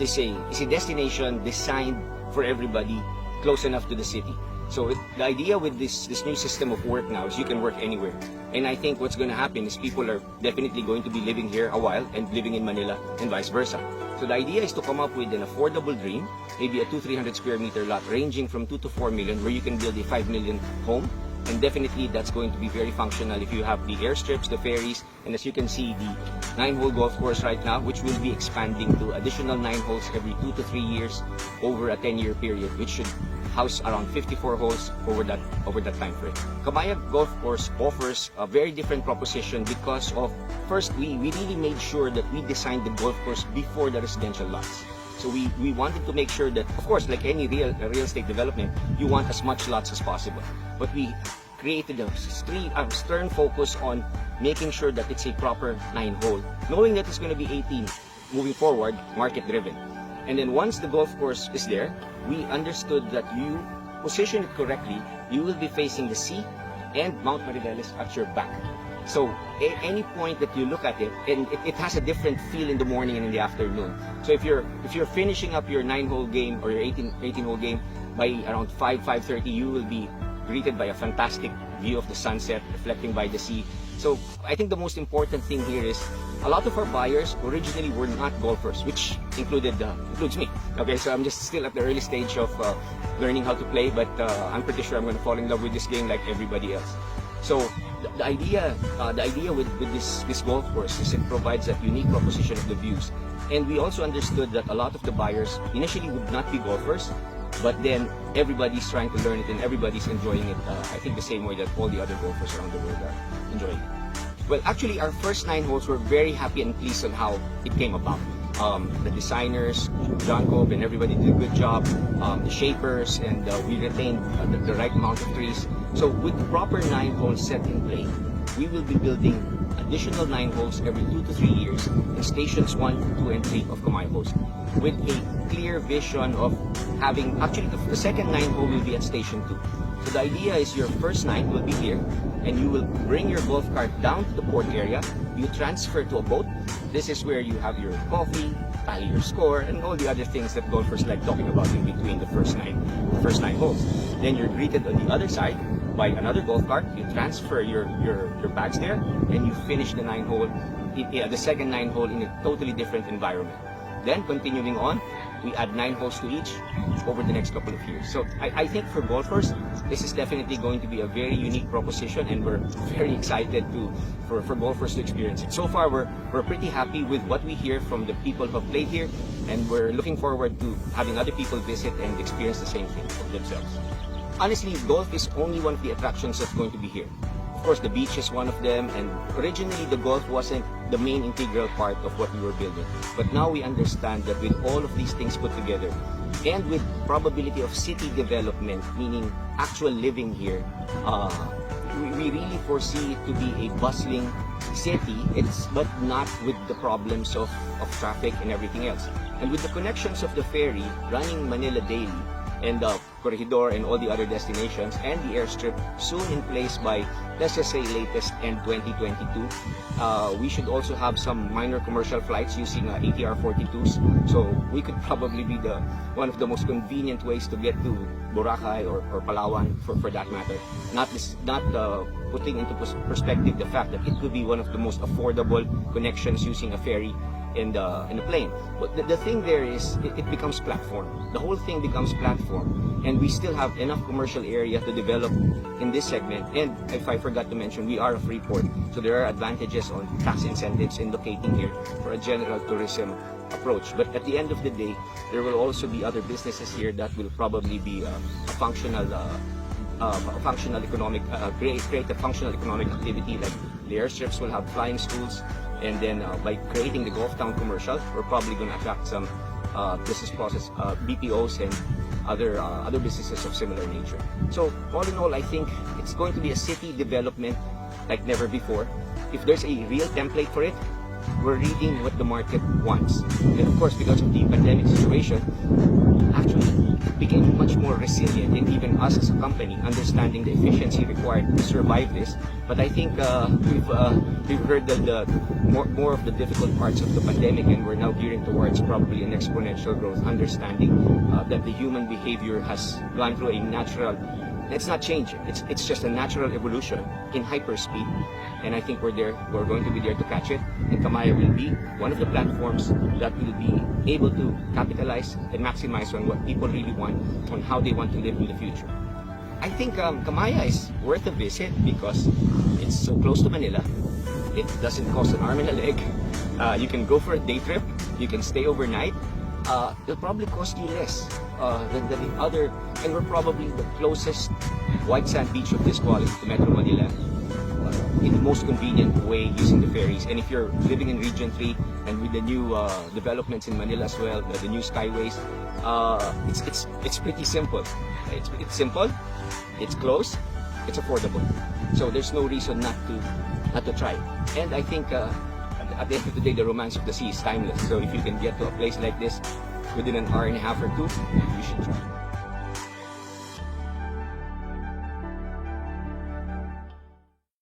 they say, is a destination designed for everybody, close enough to the city. So the idea with this new system of work now is you can work anywhere. And I think what's going to happen is people are definitely going to be living here a while and living in Manila and vice versa. So the idea is to come up with an affordable dream, maybe a 200-300 square meter lot ranging from 2 to 4 million, where you can build a 5 million home. And definitely that's going to be very functional if you have the airstrips, the ferries, and as you can see, the 9-hole golf course right now, which will be expanding to additional 9 holes every 2 to 3 years over a 10-year period, which should house around 54 holes over that time frame. Camaya Golf Course offers a very different proposition because of, first, we really made sure that we designed the golf course before the residential lots. So we wanted to make sure that, of course, like any real estate development, you want as much lots as possible. But we created a stern focus on making sure that it's a proper 9-hole, knowing that it's going to be 18 moving forward, market-driven. And then once the golf course is there, we understood that you position it correctly, you will be facing the sea and Mount Mariveles at your back. So at any point that you look at it, and it has a different feel in the morning and in the afternoon. So if you're finishing up your 9-hole game or your 18-hole game by around 5:30, you will be greeted by a fantastic view of the sunset reflecting by the sea. So I think the most important thing here is a lot of our buyers originally were not golfers, which includes me. Okay, so I'm just still at the early stage of learning how to play, but I'm pretty sure I'm going to fall in love with this game like everybody else. So the idea with this golf course is it provides a unique proposition of the views, and we also understood that a lot of the buyers initially would not be golfers, but then everybody's trying to learn it and everybody's enjoying it. I think the same way that all the other golfers around the world are enjoying it. Well, actually, our first 9 holes were very happy and pleased on how it came about. The designers, John Cobb and everybody did a good job, the shapers, and we retained the right amount of trees. So with the proper 9 holes set in play, we will be building additional 9 holes every 2 to 3 years in stations 1, 2, and 3 of Camaya Coast, with a clear vision of having, actually the second 9 hole will be at station 2. So the idea is your first 9 will be here, and you will bring your golf cart down to the port area, you transfer to a boat. This is where you have your coffee, tally your score, and all the other things that golfers like talking about in between the first nine holes. Then you're greeted on the other side by another golf cart. You transfer your bags there, and you finish the the second 9 hole in a totally different environment. Then continuing on, we add 9 holes to each over the next couple of years. So I think for golfers, this is definitely going to be a very unique proposition, and we're very excited for golfers to experience it. So far, we're pretty happy with what we hear from the people who have played here, and we're looking forward to having other people visit and experience the same thing for themselves. Honestly, golf is only one of the attractions that's going to be here. Of course, the beach is one of them, and originally the golf wasn't the main integral part of what we were building. But now we understand that with all of these things put together, and with probability of city development, meaning actual living here, we really foresee it to be a bustling city, but not with the problems of traffic and everything else. And with the connections of the ferry running Manila daily, and the Corregidor and all the other destinations, and the airstrip soon in place by, let's just say, latest end 2022. We should also have some minor commercial flights using ATR 42s. So we could probably be one of the most convenient ways to get to Boracay or Palawan for that matter. Not putting into perspective the fact that it could be one of the most affordable connections using a ferry in a plane. But the thing there is, it becomes platform. The whole thing becomes platform, and we still have enough commercial area to develop in this segment. And if I forgot to mention, we are a free port, so there are advantages on tax incentives in locating here for a general tourism approach. But at the end of the day, there will also be other businesses here that will probably be a functional economic create a functional economic activity. Like the airstrips will have flying schools, and then by creating the Golf Town commercial, we're probably going to attract some business process BPOs and other businesses of similar nature. So all in all, I think it's going to be a city development like never before. If there's a real template for it, we're reading what the market wants. And of course, because of the pandemic situation, actually became much more resilient, and even us as a company understanding the efficiency required to survive this. But I think we've heard the more of the difficult parts of the pandemic, and we're now gearing towards probably an exponential growth, understanding that the human behavior has gone through a natural, it's not change, it's just a natural evolution in hyperspeed, and I think we're going to be there to catch it, and Camaya will be one of the platforms that will be able to capitalize and maximize on what people really want, on how they want to live in the future. I think Camaya is worth a visit because it's so close to Manila. It doesn't cost an arm and a leg. You can go for a day trip, you can stay overnight. It'll probably cost you less than the other, and we're probably the closest white sand beach of this quality to Metro Manila in the most convenient way using the ferries. And if you're living in Region 3 and with the new developments in Manila as well, the new skyways, it's pretty simple. It's simple, it's close, it's affordable. So there's no reason not to try. And I think at the end of the day, the romance of the sea is timeless. So if you can get to a place like this within an hour and a half or two, you should try.